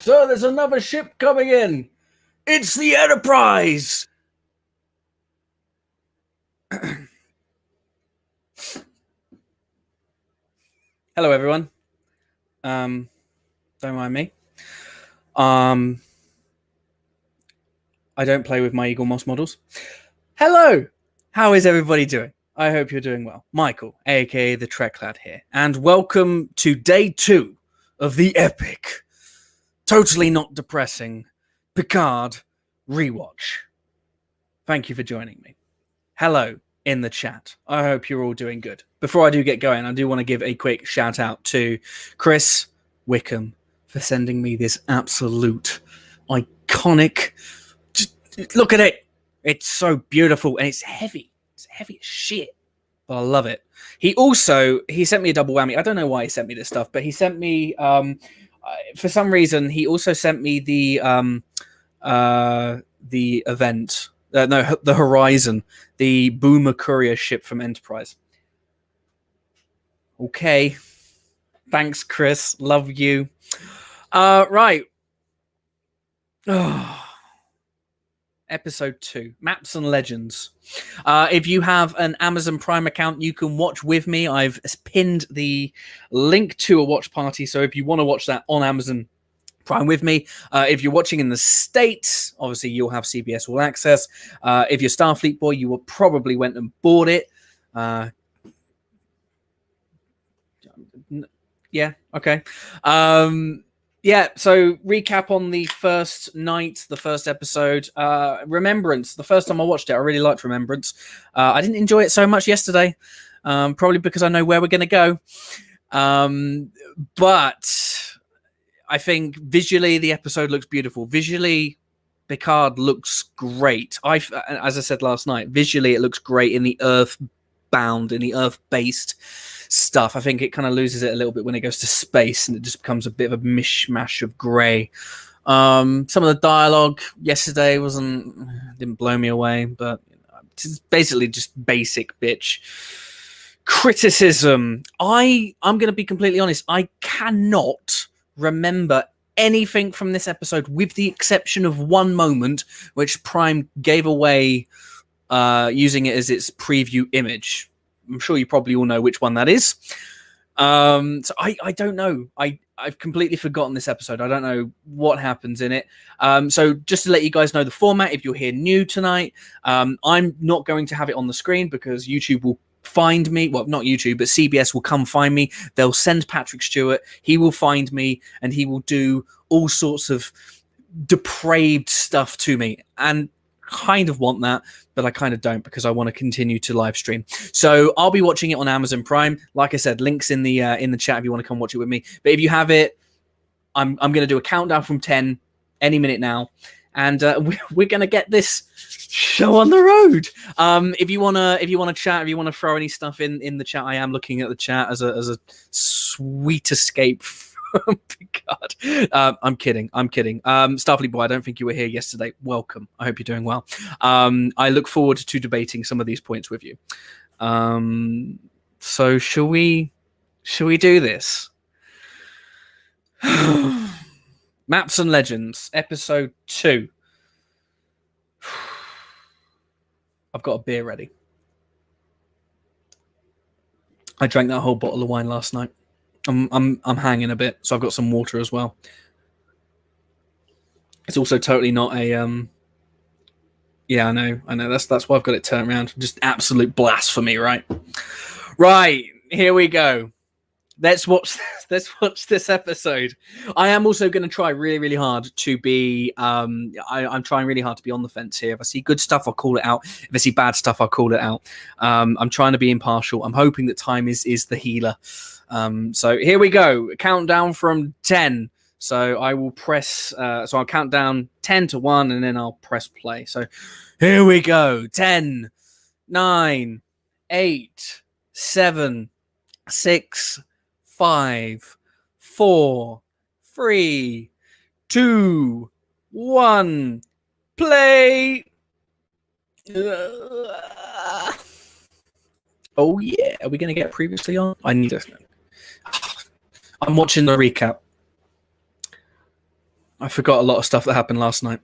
Sir, there's another ship coming in. It's the Enterprise. Hello, everyone. Don't mind me. I don't play with my Eagle Moss models. Hello. How is everybody doing? I hope you're doing well. Michael, aka the Trek Lad here, and welcome to day 2 of the epic, totally not depressing Picard rewatch. Thank you for joining me. Hello in the chat. I hope you're all doing good. Before I do get going, I do want to give a quick shout out to Chris Wickham for sending me this absolute iconic. Just look at it. It's so beautiful and it's heavy. It's heavy as shit. But I love it. He sent me a double whammy. I don't know why he sent me this stuff, but he sent me for some reason he also sent me the event. The Horizon, the Boomer courier ship from Enterprise. Okay. Thanks, Chris. Love you. Right. Episode 2, Maps and Legends. If you have an Amazon Prime account, you can watch with me. I've pinned the link to a watch party, so if you want to watch that on Amazon Prime with me. If you're watching in the States, obviously you'll have CBS All Access. If you're Starfleet boy, you will probably went and bought it. Yeah, okay. Yeah, so recap on the first night, the first episode. Remembrance. The first time I watched it, I really liked Remembrance. I didn't enjoy it so much yesterday, probably because I know where we're going to go. But I think visually the episode looks beautiful. Visually, Picard looks great. As I said last night, visually it looks great in the Earth-bound, in the Earth-based stuff. I think it kind of loses it a little bit when it goes to space, and it just becomes a bit of a mishmash of grey. Some of the dialogue yesterday didn't blow me away, but it's basically just basic bitch criticism. I'm going to be completely honest. I cannot remember anything from this episode with the exception of one moment which Prime gave away using it as its preview image. I'm sure you probably all know which one that is. So I don't know. I've completely forgotten this episode. I don't know what happens in it. So just to let you guys know the format, if you're here new tonight, I'm not going to have it on the screen because YouTube will find me. Well, not YouTube, but CBS will come find me. They'll send Patrick Stewart. He will find me and he will do all sorts of depraved stuff to me. And kind of want that, but I kind of don't because I want to continue to live stream. So I'll be watching it on Amazon Prime. Like I said, links in the chat if you want to come watch it with me. But if you have it, I'm going to do a countdown from 10 any minute now, and we're going to get this show on the road. If you want to chat, if you want to throw any stuff in the chat, I am looking at the chat as a sweet escape from Picard. I'm kidding. Starfleet boy, I don't think you were here yesterday. Welcome. I hope you're doing well. I look forward to debating some of these points with you. So shall we do this? Maps and Legends, episode 2. I've got a beer ready. I drank that whole bottle of wine last night. I'm hanging a bit, so I've got some water as well. It's also totally not a yeah, I know. That's why I've got it turned around. Just absolute blasphemy, right? Right, here we go. Let's watch this episode. I am also going to try really, really hard to be. I'm trying really hard to be on the fence here. If I see good stuff, I'll call it out. If I see bad stuff, I'll call it out. I'm trying to be impartial. I'm hoping that time is the healer. So here we go. Countdown from 10. So I will press. So I'll count down 10 to 1, and then I'll press play. So here we go. 10, 9, 8, 7, 6. 5, 4, 3, 2, 1, play. Oh yeah, are we going to get previously on? I need to. I'm watching the recap. I forgot a lot of stuff that happened last night.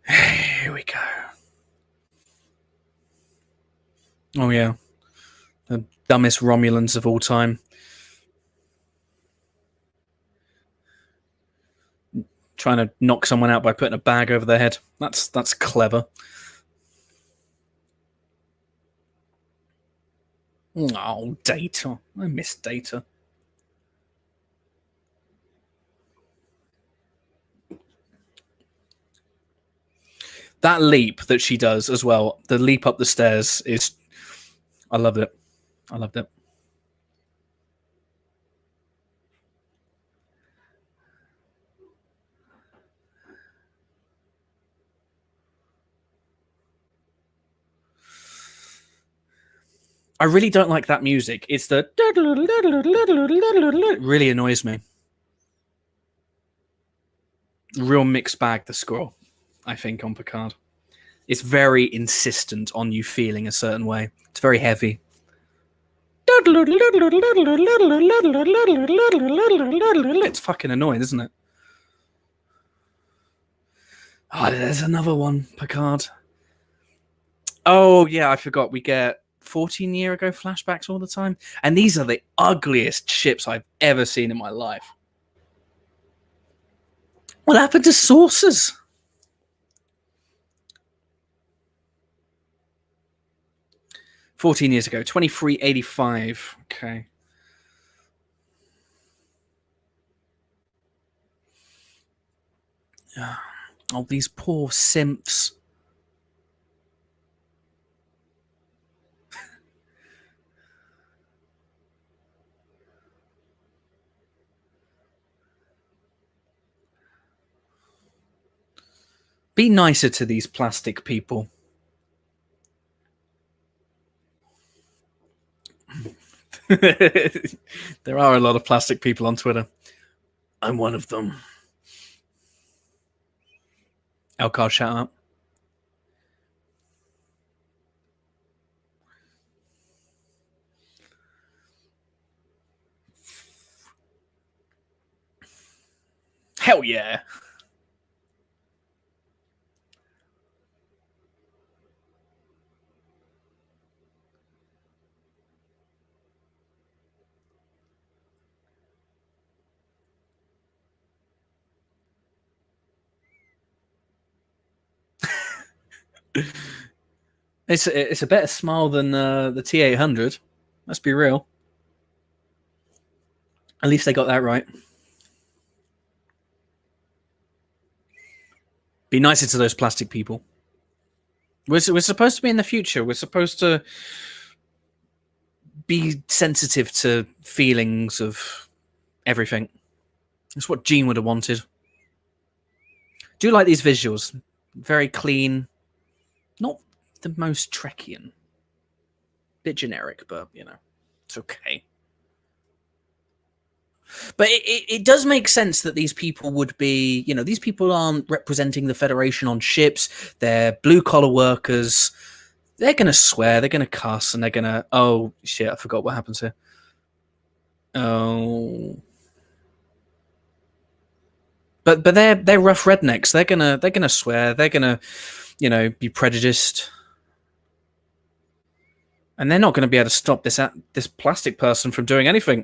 Here we go. Oh, yeah. The dumbest Romulans of all time. Trying to knock someone out by putting a bag over their head. That's clever. Oh, Data. I miss Data. That leap that she does as well, the leap up the stairs is... I loved it. I loved it. I really don't like that music. It's the... It really annoys me. Real mixed bag, the score, I think, on Picard. It's very insistent on you feeling a certain way. It's very heavy. It's fucking annoying, isn't it? Oh, there's another one, Picard. Oh, yeah, I forgot. We get 14-year ago flashbacks all the time. And these are the ugliest ships I've ever seen in my life. What happened to saucers? $14 years ago, 2385. Okay. Oh, these poor simps. Be nicer to these plastic people. There are a lot of plastic people on Twitter. I'm one of them. Elcar, shout out. Hell yeah. It's a better smile than the T800. Let's be real. At least they got that right. Be nicer to those plastic people. We're supposed to be in the future. We're supposed to be sensitive to feelings of everything. That's what Gene would have wanted. Do like these visuals. Very clean. Not the most Trekkian. Bit generic, but, you know, it's okay. But it does make sense that these people would be, you know, these people aren't representing the Federation on ships. They're blue-collar workers. They're going to swear, they're going to cuss, and they're going to... Oh, shit, I forgot what happens here. Oh... But they're rough rednecks. They're gonna swear. They're gonna, you know, be prejudiced, and they're not going to be able to stop this plastic person from doing anything.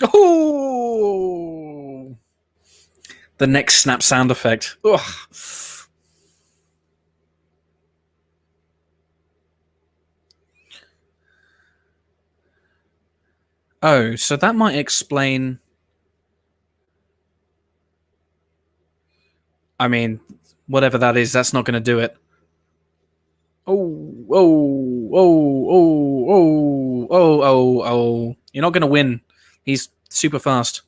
Oh, the next snap sound effect. Ugh. Oh, so that might explain... I mean, whatever that is, that's not going to do it. Oh, oh, oh, oh, oh, oh, oh, oh. You're not going to win. He's super fast.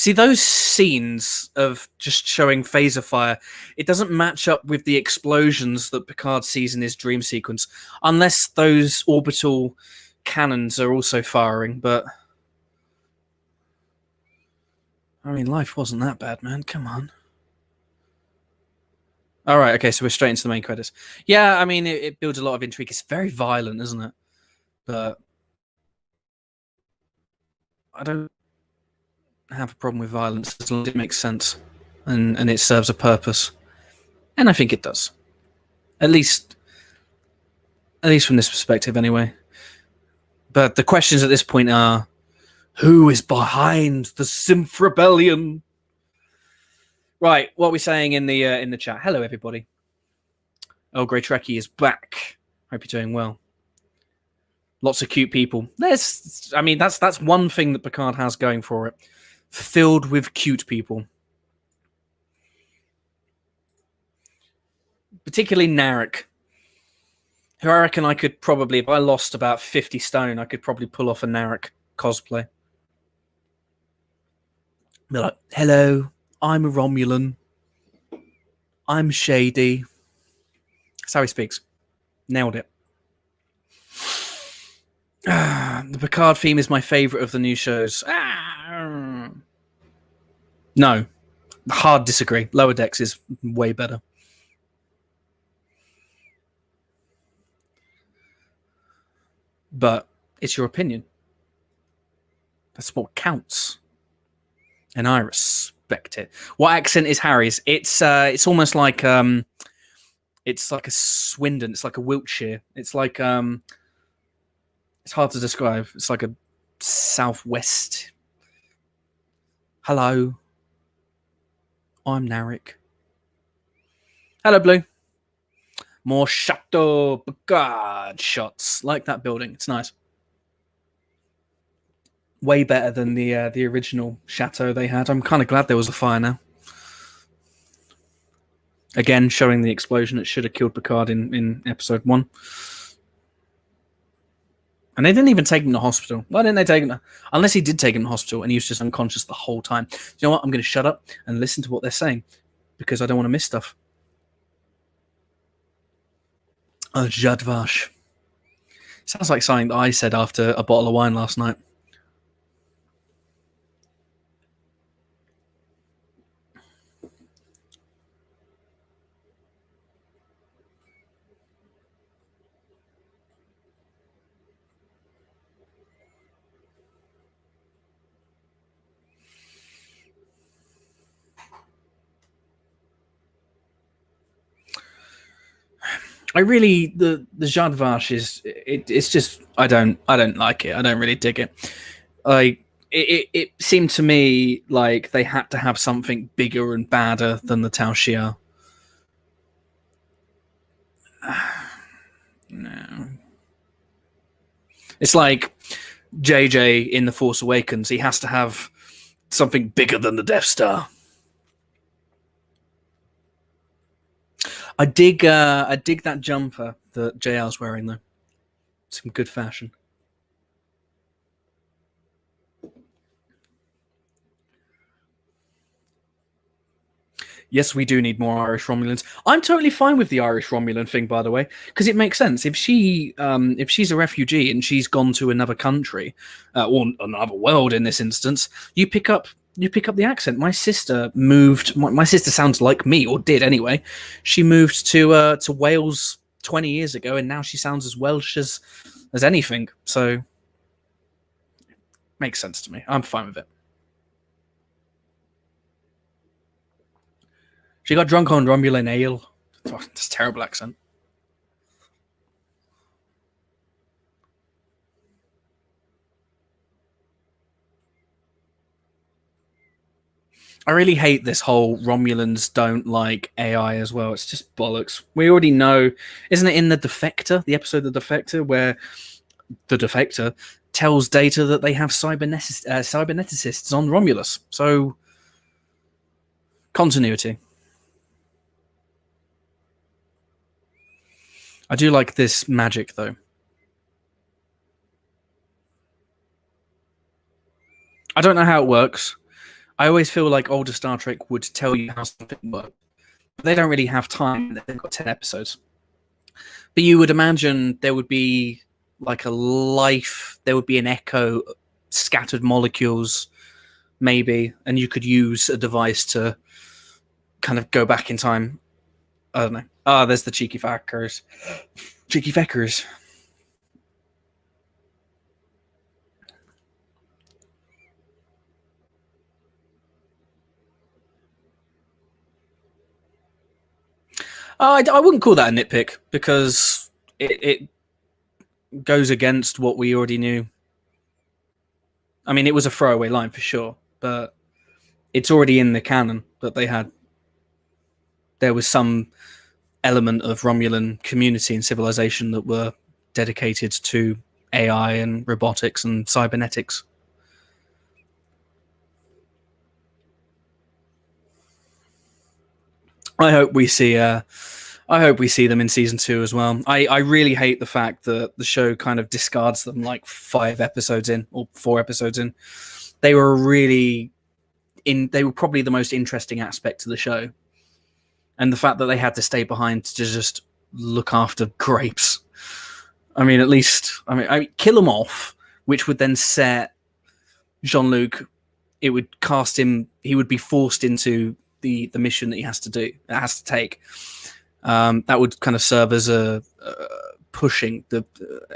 See, those scenes of just showing phaser fire, it doesn't match up with the explosions that Picard sees in his dream sequence, unless those orbital cannons are also firing, but... I mean, life wasn't that bad, man. Come on. All right, okay, so we're straight into the main credits. Yeah, I mean, it builds a lot of intrigue. It's very violent, isn't it? But I don't have a problem with violence as long as it makes sense and it serves a purpose. And I think it does. At least from this perspective, anyway. But the questions at this point are, who is behind the Synth Rebellion? Right, what are we saying in the chat? Hello, everybody. Oh, Grey Trekkie is back. Hope you're doing well. Lots of cute people. That's one thing that Picard has going for it. Filled with cute people. Particularly Narek, who I reckon I could probably, if I lost about 50 stone, I could probably pull off a Narek cosplay. Be like, hello, I'm a Romulan. I'm shady. That's how he speaks. Nailed it. The Picard theme is my favourite of the new shows. No. Hard disagree. Lower Decks is way better. But it's your opinion. That's what counts. And I respect it. What accent is Harry's? It's almost like it's like a Swindon. It's like a Wiltshire. It's like it's hard to describe. It's like a southwest. Hello. I'm Narek. Hello, Blue. More Chateau Picard shots. Like that building. It's nice. Way better than the original chateau they had. I'm kind of glad there was a fire now. Again, showing the explosion that should have killed Picard in episode 1. And they didn't even take him to hospital. Why didn't they take him? Unless he did take him to hospital and he was just unconscious the whole time. You know what? I'm going to shut up and listen to what they're saying because I don't want to miss stuff. Jadvash. Sounds like something that I said after a bottle of wine last night. I really the Jadvash is it's just I don't like it. I don't really dig it. Like it seemed to me like they had to have something bigger and badder than the Tal Shiar. No. It's like JJ in The Force Awakens. He has to have something bigger than the Death Star. I dig that jumper that JR's wearing, though. Some good fashion. Yes, we do need more Irish Romulans. I'm totally fine with the Irish Romulan thing, by the way, because it makes sense. If she's a refugee and she's gone to another country or another world in this instance, you pick up the accent. My sister moved. My sister sounds like me, or did anyway. She moved to Wales 20 years ago, and now she sounds as Welsh as anything. So makes sense to me. I'm fine with it. She got drunk on Romulan ale. Oh, that's a terrible accent. I really hate this whole Romulans don't like AI as well. It's just bollocks. We already know, isn't it in The Defector, the episode The Defector, where the Defector tells Data that they have cyberneticists on Romulus. So, continuity. I do like this magic, though. I don't know how it works. I always feel like older Star Trek would tell you how something works, but they don't really have time. They've got 10 episodes. But you would imagine there would be like a life, there would be an echo, scattered molecules, maybe, and you could use a device to kind of go back in time. I don't know. Ah, there's the cheeky feckers. Cheeky feckers. I wouldn't call that a nitpick because it goes against what we already knew. I mean, it was a throwaway line for sure, but it's already in the canon that they had. There was some element of Romulan community and civilization that were dedicated to AI and robotics and cybernetics. I hope we see. I hope we see them in season 2 as well. I really hate the fact that the show kind of discards them like 5 episodes in or 4 episodes in. They were really in. They were probably the most interesting aspect to the show, and the fact that they had to stay behind to just look after grapes. I mean, at least I mean, kill them off, which would then set Jean-Luc. It would cast him. He would be forced into the mission that he has to do. That has to take. That would kind of serve as a pushing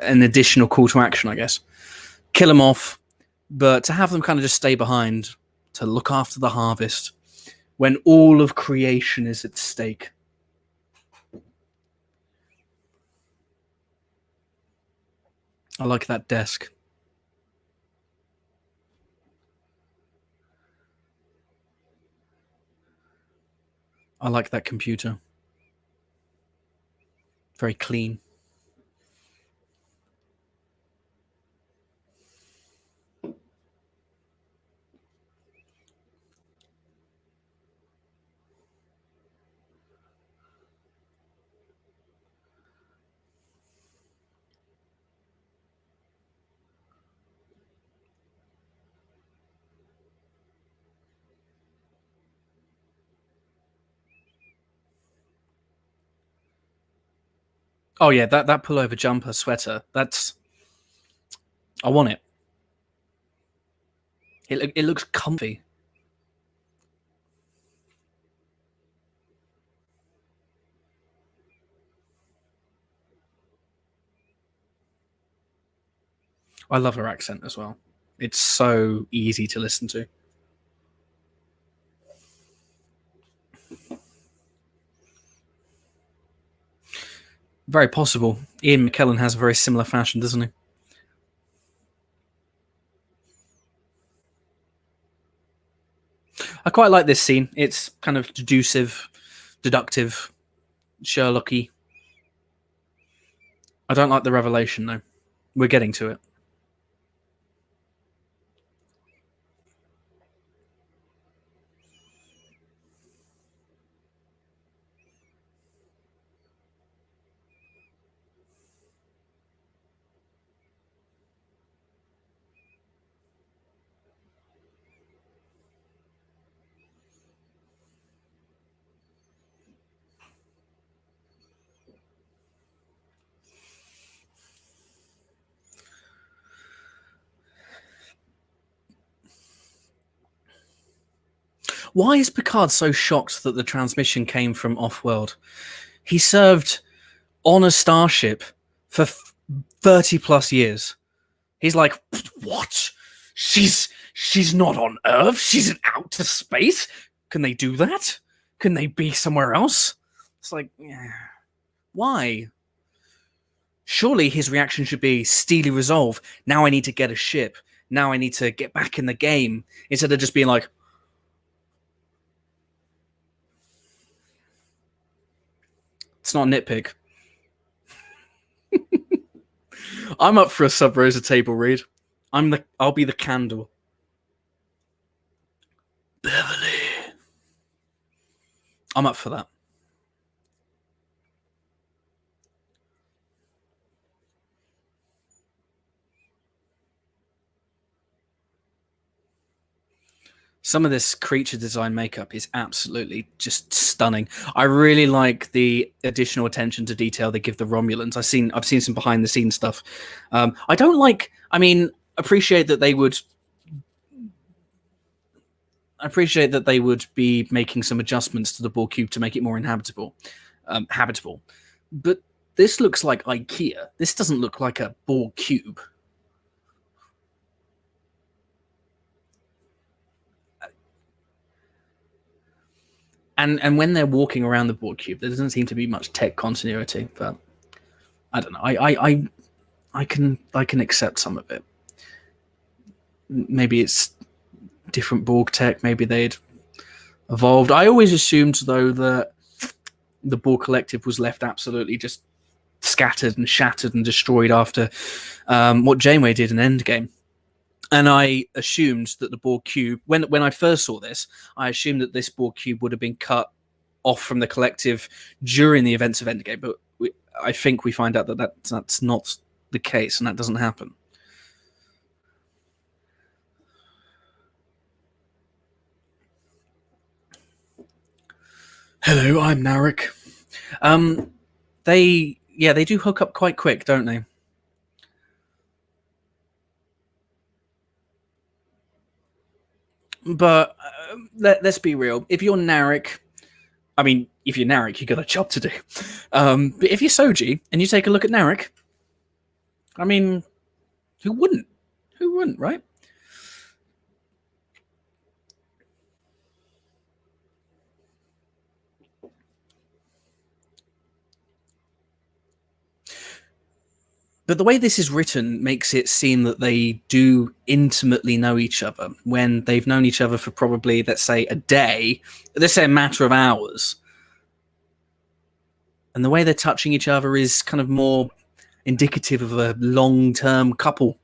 an additional call to action, I guess. Kill them off, but to have them kind of just stay behind to look after the harvest when all of creation is at stake. I like that desk. I like that computer. Very clean. Oh yeah, that pullover jumper sweater. That's I want it. It looks comfy. I love her accent as well. It's so easy to listen to. Very possible. Ian McKellen has a very similar fashion, doesn't he? I quite like this scene. It's kind of deductive, Sherlocky. I don't like the revelation though. We're getting to it. Why is Picard so shocked that the transmission came from off-world? He served on a starship for 30 plus years. He's like, what? She's not on Earth. She's in outer space. Can they do that? Can they be somewhere else? It's like, yeah. Why? Surely his reaction should be steely resolve. Now I need to get a ship. Now I need to get back in the game. Instead of just being like, it's not a nitpick. I'm up for a Sub Rosa table read. I'll be the candle. Beverly. I'm up for that. Some of this creature design makeup is absolutely just stunning. I really like the additional attention to detail they give the Romulans. I've seen some behind the scenes stuff. I don't like. I mean, appreciate that they would be making some adjustments to the Borg cube to make it more habitable. But this looks like IKEA. This doesn't look like a Borg cube. And when they're walking around the Borg cube, there doesn't seem to be much tech continuity. But I don't know. I can accept some of it. Maybe it's different Borg tech. Maybe they'd evolved. I always assumed, though, that the Borg collective was left absolutely just scattered and shattered and destroyed after what Janeway did in Endgame. And I assumed that the Borg cube, when I first saw this, I assumed that this Borg cube would have been cut off from the collective during the events of Endgame. But I think we find out that that's not the case, and that doesn't happen. Hello, I'm Narek. They do hook up quite quick, don't they? But let's be real. If you're Narek, you got a job to do. But if you're Soji and you take a look at Narek, I mean, who wouldn't? Who wouldn't, right? But the way this is written makes it seem that they do intimately know each other when they've known each other for probably, let's say, a day, let's say a matter of hours. And the way they're touching each other is kind of more indicative of a long-term couple.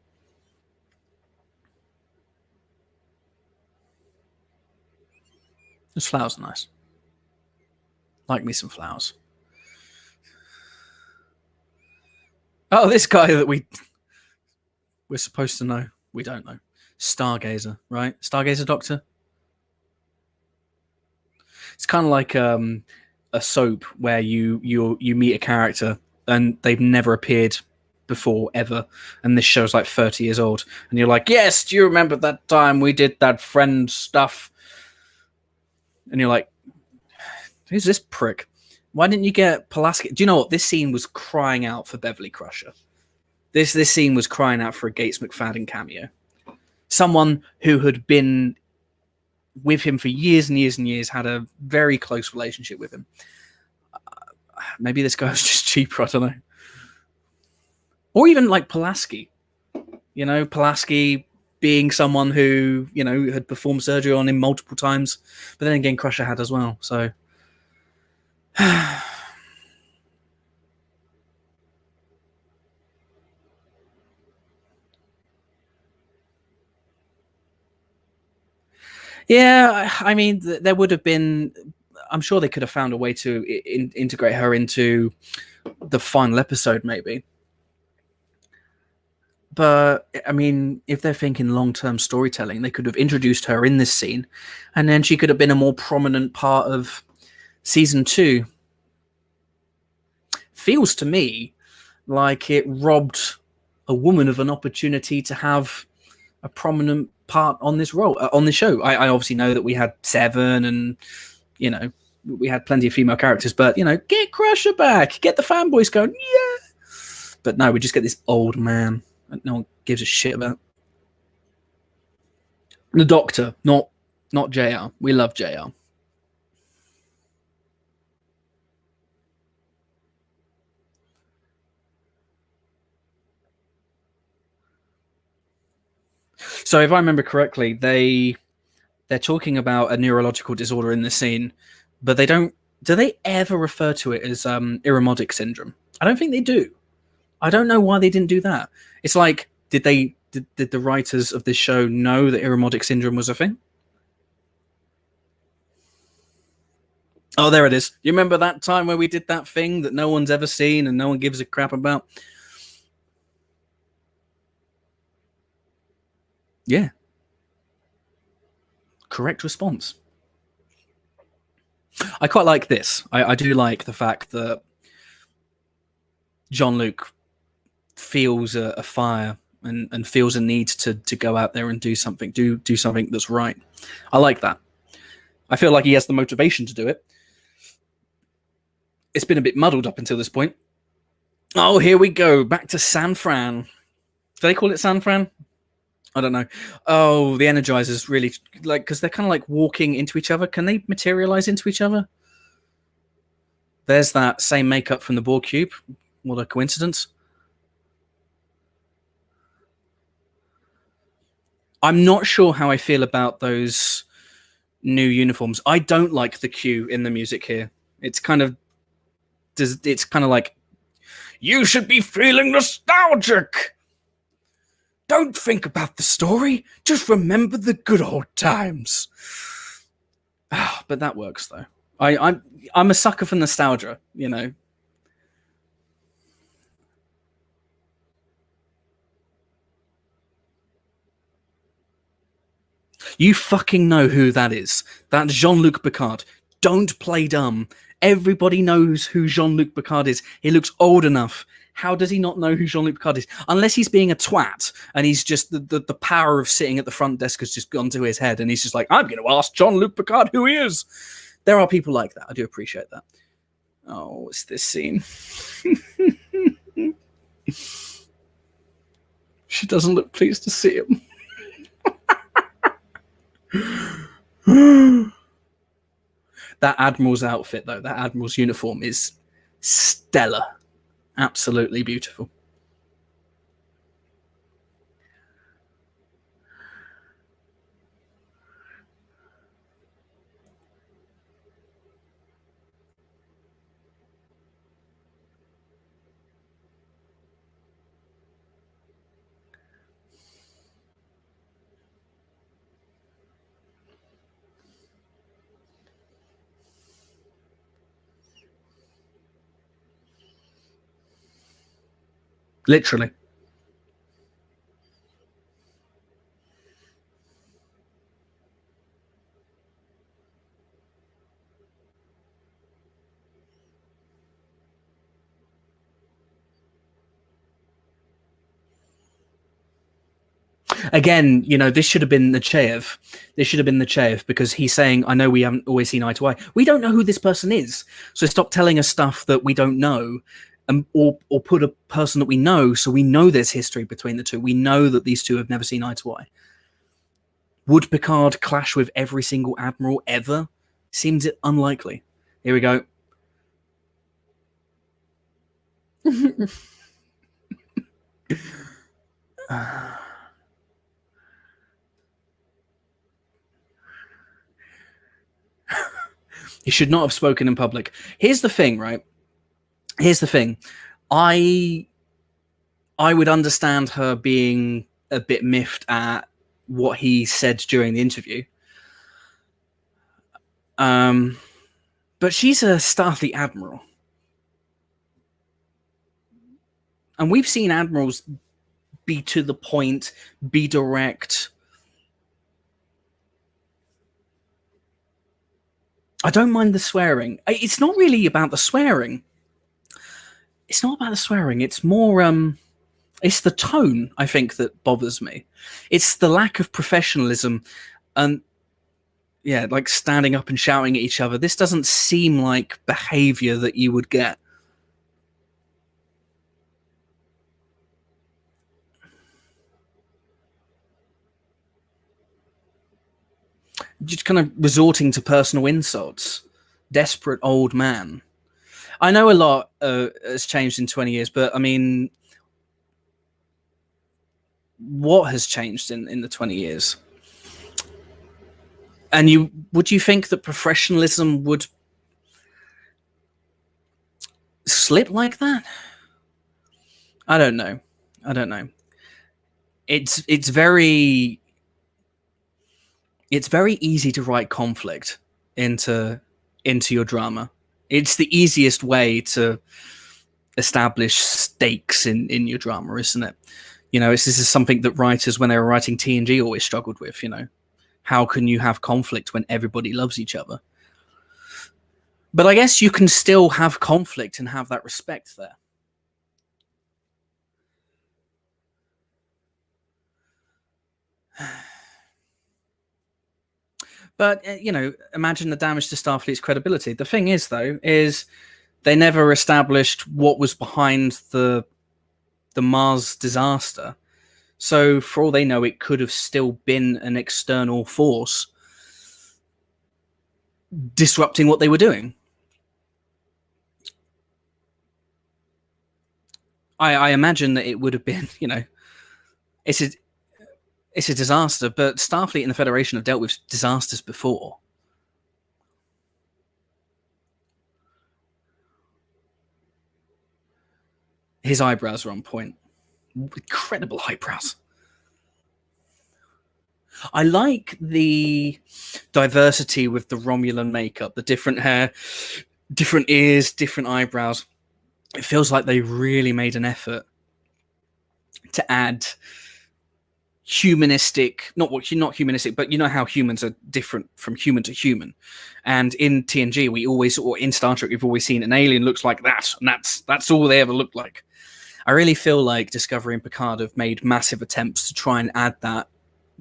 Those flowers are nice. Like me some flowers. Oh, this guy that we're supposed to know. We don't know. Stargazer, right? Stargazer Doctor? It's kind of like a soap where you meet a character and they've never appeared before ever, and this show's like 30 years old, and you're like, yes, do you remember that time we did that friend stuff? And you're like, who's this prick? Why didn't you get Pulaski? Do you know what? This scene was crying out for Beverly Crusher. This scene was crying out for a Gates McFadden cameo. Someone who had been with him for years and years and years, had a very close relationship with him. Maybe this guy was just cheaper, I don't know. Or even like Pulaski. You know, Pulaski being someone who, you know, had performed surgery on him multiple times. But then again, Crusher had as well, so... Yeah, I mean, there would have been... I'm sure they could have found a way to integrate her into the final episode, maybe. But, I mean, if they're thinking long-term storytelling, they could have introduced her in this scene, and then she could have been a more prominent part of Season 2. Feels to me like it robbed a woman of an opportunity to have a prominent part on this role, on this show. I obviously know that we had Seven and, you know, we had plenty of female characters, but, you know, get Crusher back, get the fanboys going, yeah. But no, we just get this old man that no one gives a shit about. The Doctor, not JR. We love JR. So if I remember correctly, they're talking about a neurological disorder in this scene, but they don't. Do they ever refer to it as Irumodic syndrome? I don't think they do. I don't know why they didn't do that. It's like, did the writers of this show know that Irumodic syndrome was a thing? Oh, there it is. You remember that time where we did that thing that no one's ever seen and no one gives a crap about? Yeah. Correct response. I quite like this. I do like the fact that Jean-Luc feels a fire and feels a need to go out there and do something that's right. I like that. I feel like he has the motivation to do it. It's been a bit muddled up until this point. Oh, here we go. Back to San Fran. Do they call it San Fran? I don't know. Oh, the Energizers really, like, because they're kind of like walking into each other. Can they materialize into each other? There's that same makeup from the Borg cube. What a coincidence. I'm not sure how I feel about those new uniforms. I don't like the cue in the music here. It's kind of like, you should be feeling nostalgic. Don't think about the story. Just remember the good old times. But that works though. I'm a sucker for nostalgia, you know. You fucking know who that is. That's Jean-Luc Picard. Don't play dumb. Everybody knows who Jean-Luc Picard is. He looks old enough. How does he not know who Jean-Luc Picard is? Unless he's being a twat and he's just the power of sitting at the front desk has just gone to his head and he's just like, I'm going to ask Jean-Luc Picard who he is. There are people like that. I do appreciate that. Oh, it's this scene. She doesn't look pleased to see him. That Admiral's outfit, though, that Admiral's uniform is stellar. Absolutely beautiful. Literally. Again, you know, this should have been the Chev. This should have been the Chev because he's saying, I know we haven't always seen eye to eye. We don't know who this person is. So stop telling us stuff that we don't know. Or put a person that we know so we know there's history between the two. We know that these two have never seen eye to eye. Would Picard clash with every single Admiral ever? Seems unlikely. Here we go. He should not have spoken in public. Here's the thing, right? Here's the thing. I would understand her being a bit miffed at what he said during the interview. But she's a Starfleet Admiral. And we've seen Admirals be to the point, be direct. I don't mind the swearing. It's not really about the swearing. It's not about the swearing. It's more, it's the tone, I think, that bothers me. It's the lack of professionalism and, yeah, like standing up and shouting at each other. This doesn't seem like behavior that you would get. Just kind of resorting to personal insults. Desperate old man. I know a lot has changed in 20 years, but I mean, what has changed in the 20 years? And would you think that professionalism would slip like that? I don't know. It's very easy to write conflict into your drama. It's the easiest way to establish stakes in your drama, isn't it? You know, this is something that writers, when they were writing TNG, always struggled with, you know. How can you have conflict when everybody loves each other? But I guess you can still have conflict and have that respect there. But, imagine the damage to Starfleet's credibility. The thing is, though, is they never established what was behind the Mars disaster. So for all they know, it could have still been an external force disrupting what they were doing. I imagine that it would have been, it's a disaster, but Starfleet and the Federation have dealt with disasters before. His eyebrows are on point. Incredible eyebrows. I like the diversity with the Romulan makeup, the different hair, different ears, different eyebrows. It feels like they really made an effort to add humanistic, not humanistic, but you know how humans are different from human to human. And in TNG, or in Star Trek, we've always seen an alien looks like that, and that's all they ever looked like. I really feel like Discovery and Picard have made massive attempts to try and add that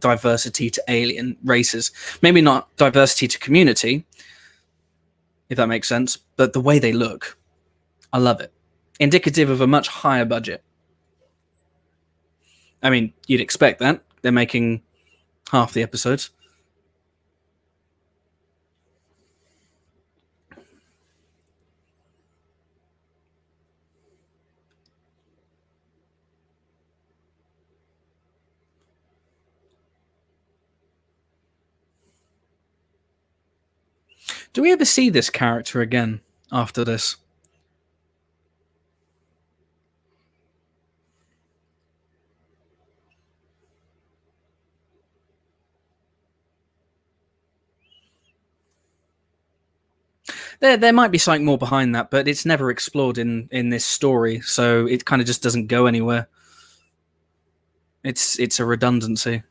diversity to alien races. Maybe not diversity to community, if that makes sense, but the way they look, I love it. Indicative of a much higher budget. I mean, you'd expect that. They're making half the episodes. Do we ever see this character again after this? There might be something more behind that, but it's never explored in this story, so it kind of just doesn't go anywhere. It's a redundancy.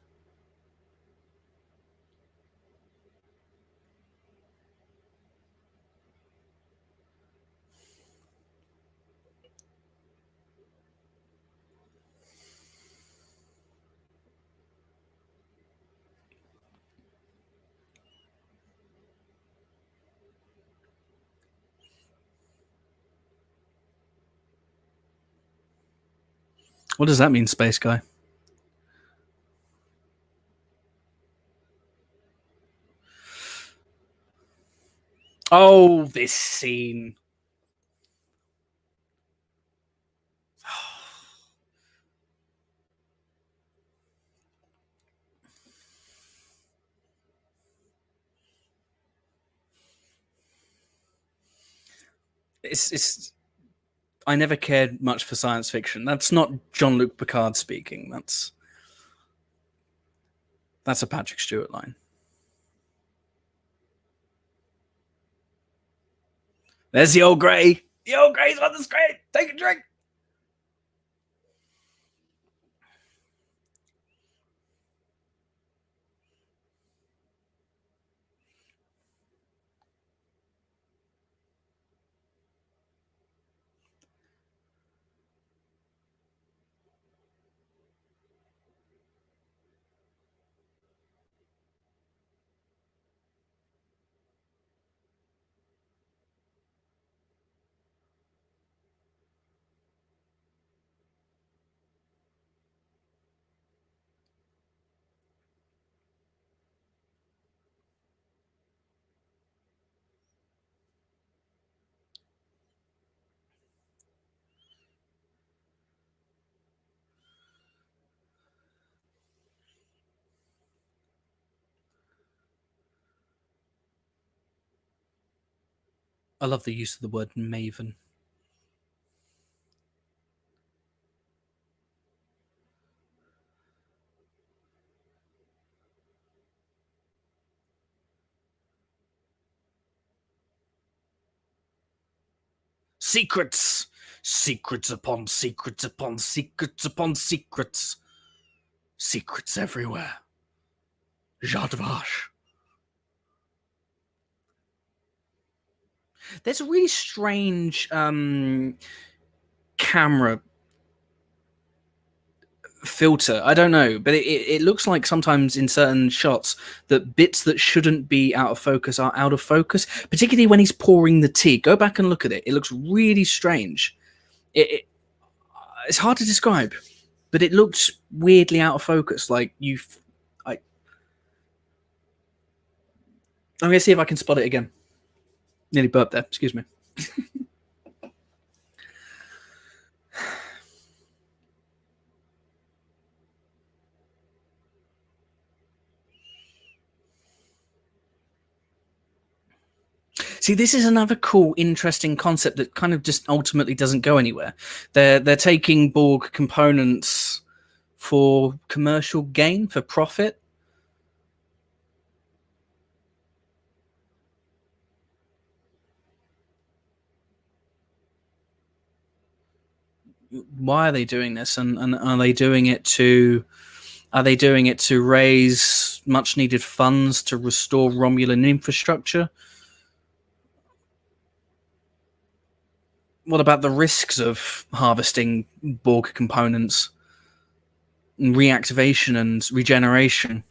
What does that mean, Space Guy? Oh, this scene. It's I never cared much for science fiction. That's not Jean-Luc Picard speaking. That's a Patrick Stewart line. There's the old grey. The old grey's on the screen. Take a drink. I love the use of the word maven. Secrets! Secrets upon secrets upon secrets upon secrets. Secrets everywhere. Jadvash. There's a really strange camera filter. I don't know, but it looks like sometimes in certain shots that bits that shouldn't be out of focus are out of focus, particularly when he's pouring the tea. Go back and look at it. It looks really strange. It's hard to describe, but it looks weirdly out of focus. Like I'm going to see if I can spot it again. Nearly burped there. Excuse me. See, this is another cool, interesting concept that kind of just ultimately doesn't go anywhere. They're taking Borg components for commercial gain, for profit. Why are they doing this? And are they doing it to raise much needed funds to restore Romulan infrastructure? What about the risks of harvesting Borg components and reactivation and regeneration?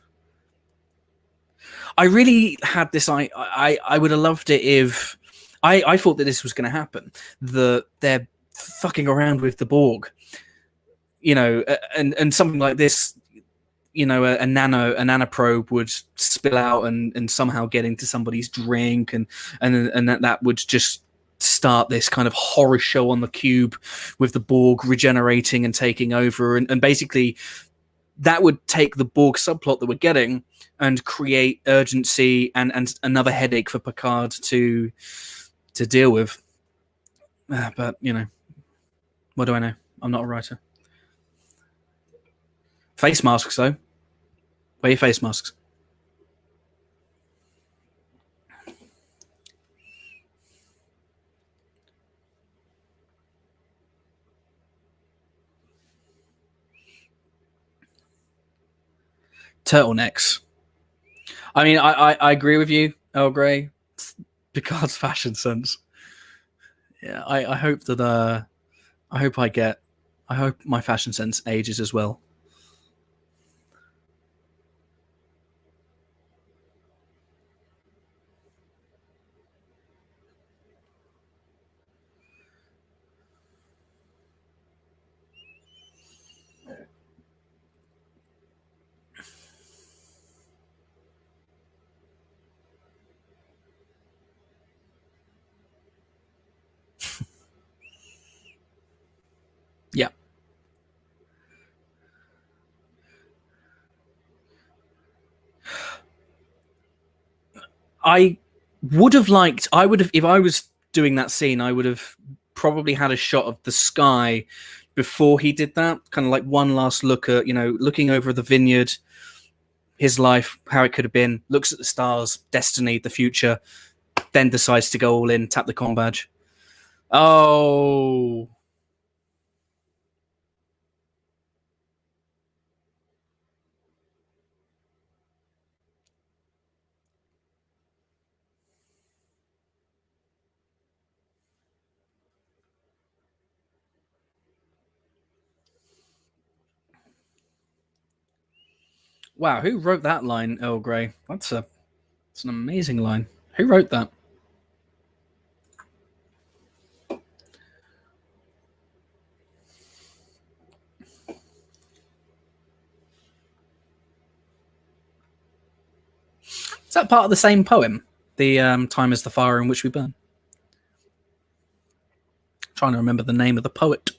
I really had this. I would have loved it if I thought that this was going to happen. They're fucking around with the Borg, and something like this. A nanoprobe would spill out and somehow get into somebody's drink, and that would just start this kind of horror show on the cube with the Borg regenerating and taking over, and basically that would take the Borg subplot that we're getting and create urgency and another headache for Picard to deal with. But what do I know? I'm not a writer. Face masks, though. Wear your face masks. Turtlenecks. I mean, I agree with you, Earl Grey. Picard's fashion sense. Yeah, I hope that I hope my fashion sense ages as well. Yeah. I would have, if I was doing that scene, I would have probably had a shot of the sky before he did that. Kind of like one last look at, looking over the vineyard, his life, how it could have been, looks at the stars, destiny, the future, then decides to go all in, tap the comm badge. Oh. Wow, who wrote that line, Earl Grey? It's an amazing line. Who wrote that? Is that part of the same poem? The Time is the Fire in Which We Burn? I'm trying to remember the name of the poet.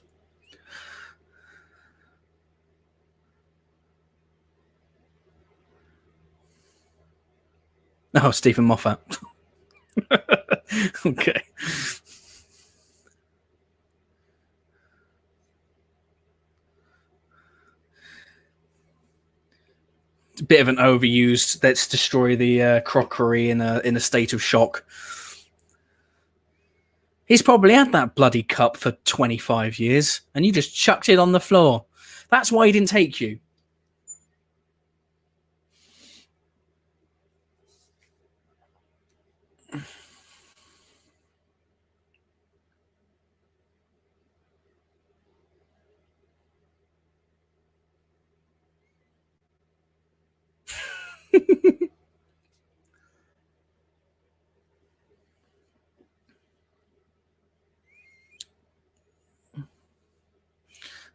Oh, Stephen Moffat. Okay. It's a bit of an overused. Let's destroy the crockery in a state of shock. He's probably had that bloody cup for 25 years, and you just chucked it on the floor. That's why he didn't take you.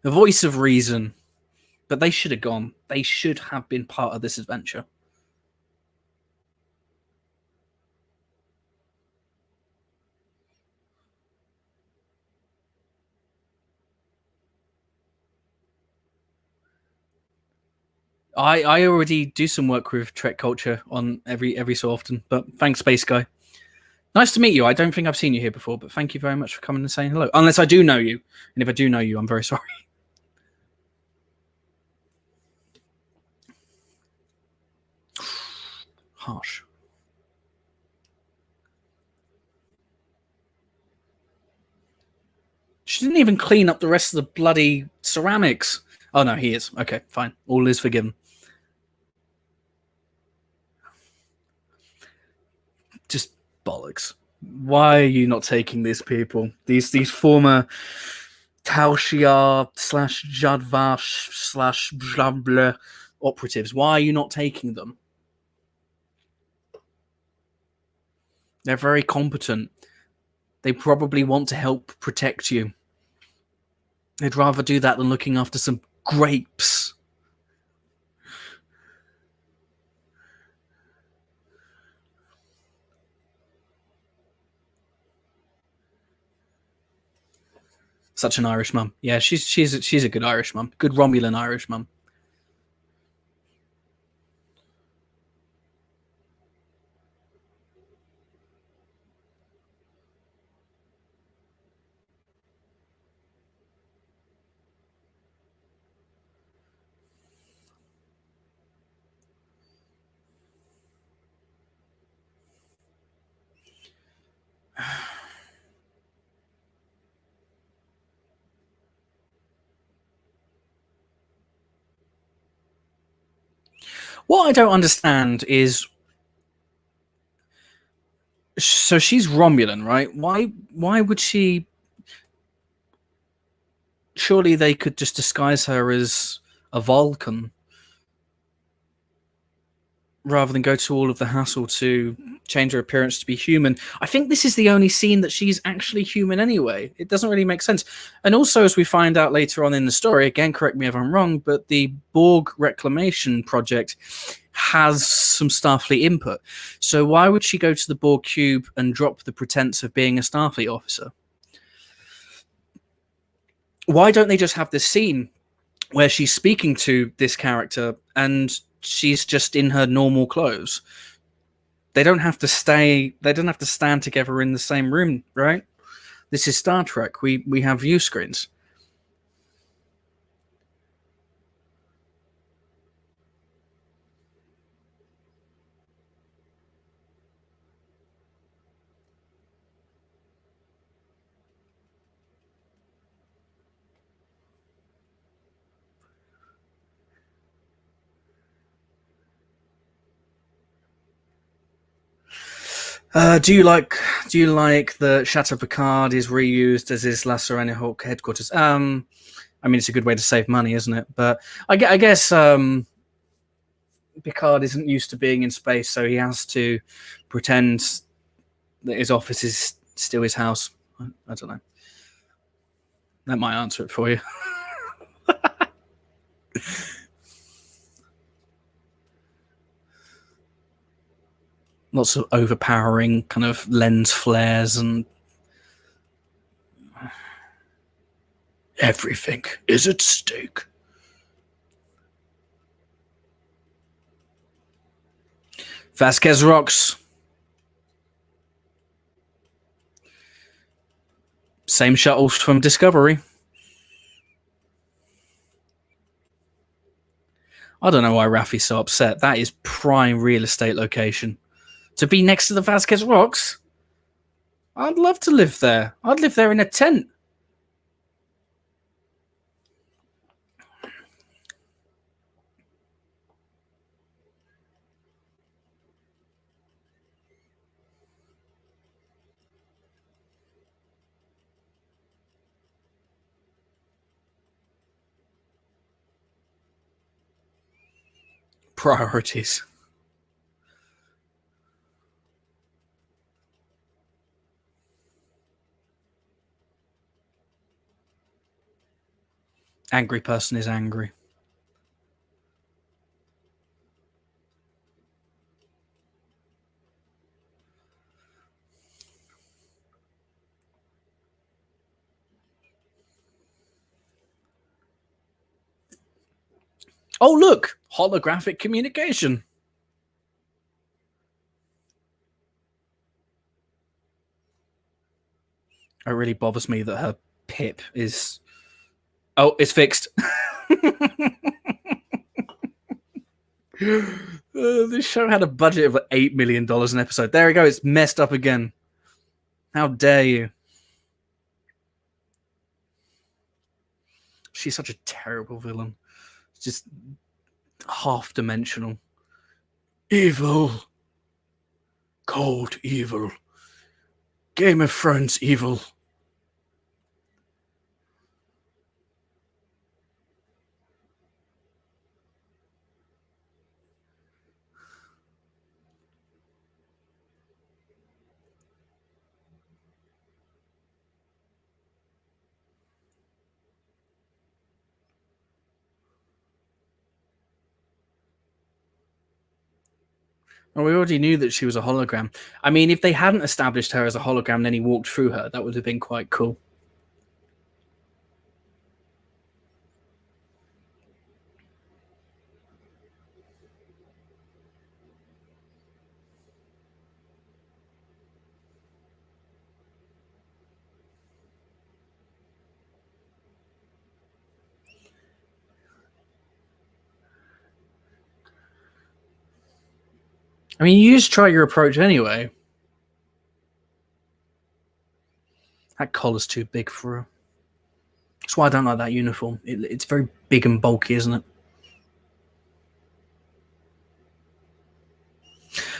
The voice of reason. But they should have gone. They should have been part of this adventure. I already do some work with Trek culture on every so often, but thanks, Space Guy. Nice to meet you. I don't think I've seen you here before, but thank you very much for coming and saying hello. Unless I do know you, and if I do know you, I'm very sorry. Harsh. She didn't even clean up the rest of the bloody ceramics. Oh no, he is. Okay, fine. All is forgiven. Just bollocks. Why are you not taking these people? These former Taushiar / Jadvash / Blabla operatives. Why are you not taking them? They're very competent. They probably want to help protect you. They'd rather do that than looking after some grapes. Such an Irish mum. Yeah, she's a good Irish mum. Good Romulan Irish mum. What I don't understand is, so she's Romulan, right? Why would she? Surely they could just disguise her as a Vulcan rather than go to all of the hassle to change her appearance to be human. I think this is the only scene that she's actually human anyway. It doesn't really make sense. And also, as we find out later on in the story, again, correct me if I'm wrong, but the Borg Reclamation Project has some Starfleet input. So why would she go to the Borg Cube and drop the pretense of being a Starfleet officer? Why don't they just have this scene where she's speaking to this character and she's just in her normal clothes? They don't have to stand together in the same room, right? This is Star Trek. We have view screens. Do you like the Chateau Picard is reused as his La Serena Hawk headquarters? I mean, it's a good way to save money, isn't it? But I guess Picard isn't used to being in space, so he has to pretend that his office is still his house. I don't know. That might answer it for you. Lots of overpowering kind of lens flares and everything is at stake. Vasquez rocks. Same shuttles from Discovery. I don't know why Rafi's so upset. That is prime real estate location. To be next to the Vasquez Rocks, I'd love to live there. I'd live there in a tent. Priorities. Angry person is angry. Oh, look! Holographic communication. It really bothers me that her pip is... Oh, it's fixed. This show had a budget of $8 million an episode. There we go. It's messed up again. How dare you? She's such a terrible villain. It's just half-dimensional. Evil. Cold evil. Game of Thrones evil. Well, we already knew that she was a hologram. I mean, if they hadn't established her as a hologram and then he walked through her, that would have been quite cool. I mean, you just try your approach anyway. That collar's too big for her. That's why I don't like that uniform. It's very big and bulky, isn't it?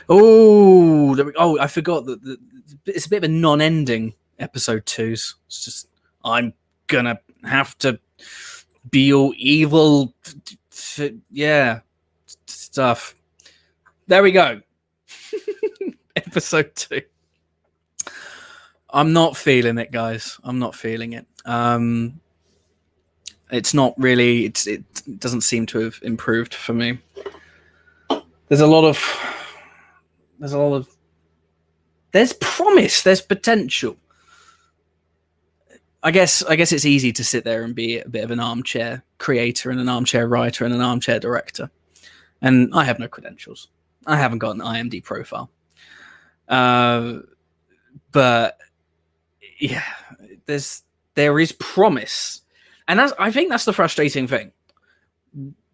Oh, I forgot that it's a bit of a non-ending episode 2's. It's just, I'm gonna have to be all evil, yeah, stuff. There we go. Episode 2. I'm not feeling it, guys. I'm not feeling it. It's not really. It doesn't seem to have improved for me. There's promise. There's potential. I guess it's easy to sit there and be a bit of an armchair creator and an armchair writer and an armchair director. And I have no credentials. I haven't got an IMDb profile. But yeah, there is promise. And I think that's the frustrating thing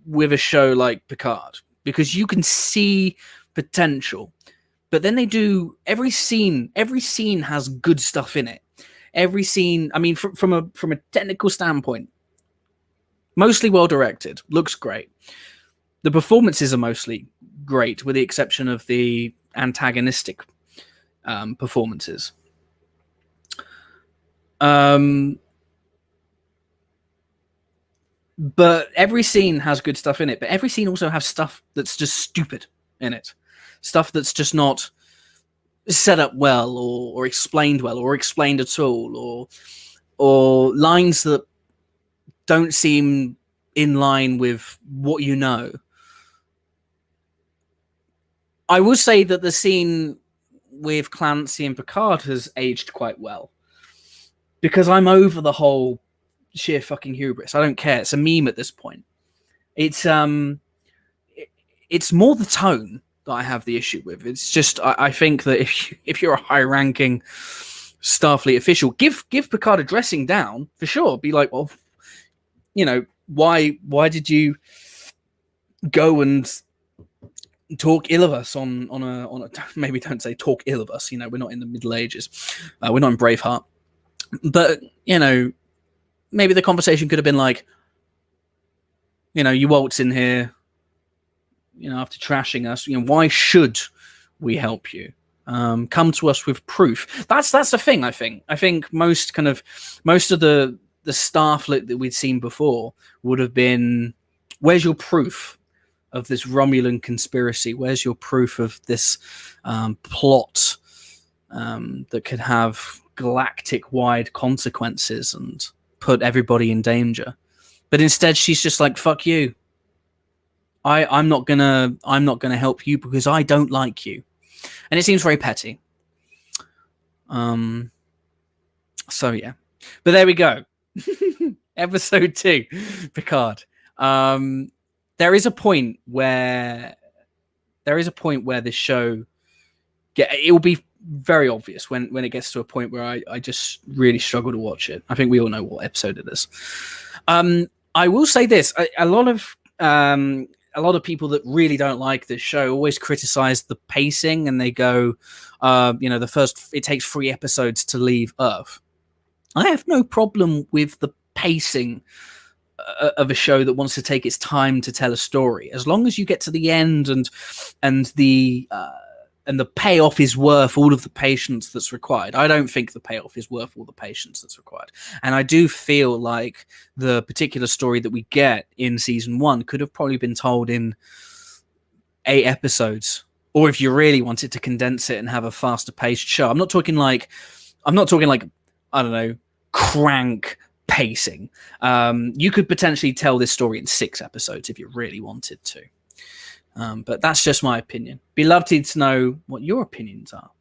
with a show like Picard, because you can see potential, but then they do every scene has good stuff in it. Every scene, I mean, from a technical standpoint, mostly well directed, looks great. The performances are mostly great, with the exception of the antagonistic performances. But every scene has good stuff in it, but every scene also has stuff that's just stupid in it. Stuff that's just not set up well or explained well or explained at all, or lines that don't seem in line with what you know. I will say that the scene with Clancy and Picard has aged quite well, because I'm over the whole sheer fucking hubris. I don't care. It's a meme at this point. It's more the tone that I have the issue with. It's just I think that if you're a high-ranking Starfleet official, give Picard a dressing down for sure. Be like, well, you know, why did you go and talk ill of us on a maybe don't say talk ill of us. You know, we're not in the Middle Ages. We're not in Braveheart. But, you know, maybe the conversation could have been like, you know, you waltz in here, you know, after trashing us, you know, why should we help you? Come to us with proof. That's the thing, I think. I think most of the Starfleet that we'd seen before would have been, where's your proof of this Romulan conspiracy? Where's your proof of this plot that could have galactic-wide consequences and put everybody in danger? But instead, she's just like, "Fuck you. I'm not gonna help you because I don't like you," and it seems very petty. So yeah, but there we go. Episode 2, Picard. There is a point where this show it will be very obvious when it gets to a point where I just really struggle to watch it. I think we all know what episode it is. I will say this: a lot of people that really don't like this show always criticize the pacing, and they go, it takes 3 episodes to leave Earth. I have no problem with the pacing of a show that wants to take its time to tell a story, as long as you get to the end and the payoff is worth all of the patience that's required. I don't think the payoff is worth all the patience that's required. And I do feel like the particular story that we get in season 1 could have probably been told in 8 episodes. Or if you really wanted to condense it and have a faster paced show. I'm not talking like, I don't know, crank pacing. You could potentially tell this story in 6 episodes if you really wanted to. But that's just my opinion. Be lovely to know what your opinions are.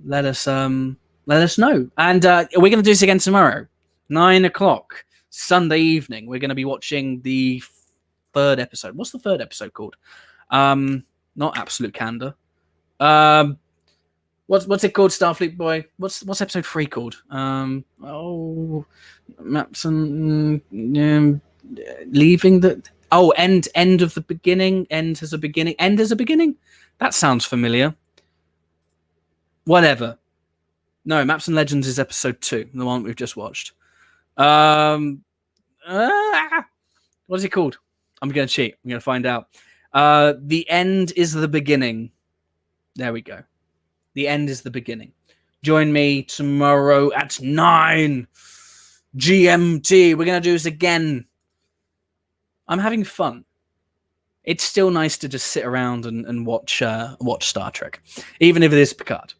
Let us know. And we're going to do this again tomorrow, 9:00 Sunday evening. We're going to be watching the 3rd episode. What's the 3rd episode called? Not Absolute Candor. What's it called, Starfleet Boy? What's episode 3 called? Maps and leaving the. Oh, end of the beginning. End has a beginning. End has a beginning? That sounds familiar. Whatever. No, Maps and Legends is episode 2, the one we've just watched. What is it called? I'm going to cheat. I'm going to find out. The End is the Beginning. There we go. The End is the Beginning. Join me tomorrow at 9 GMT. We're going to do this again. I'm having fun. It's still nice to just sit around and watch Star Trek, even if it is Picard.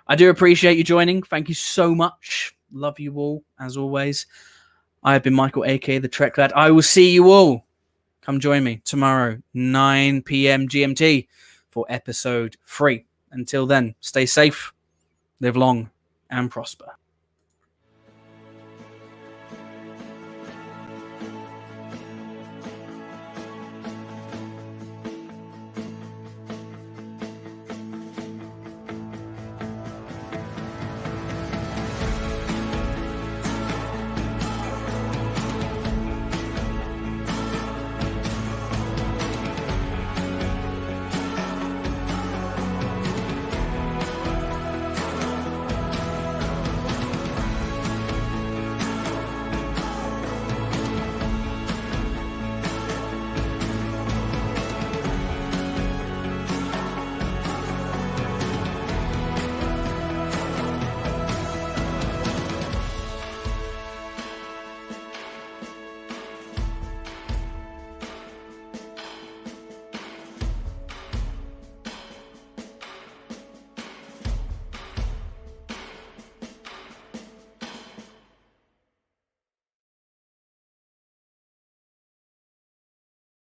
I do appreciate you joining. Thank you so much. Love you all, as always. I have been Michael, aka the Trek Lad. I will see you all. Come join me tomorrow, 9 p.m. GMT, for episode 3. Until then, stay safe, live long, and prosper.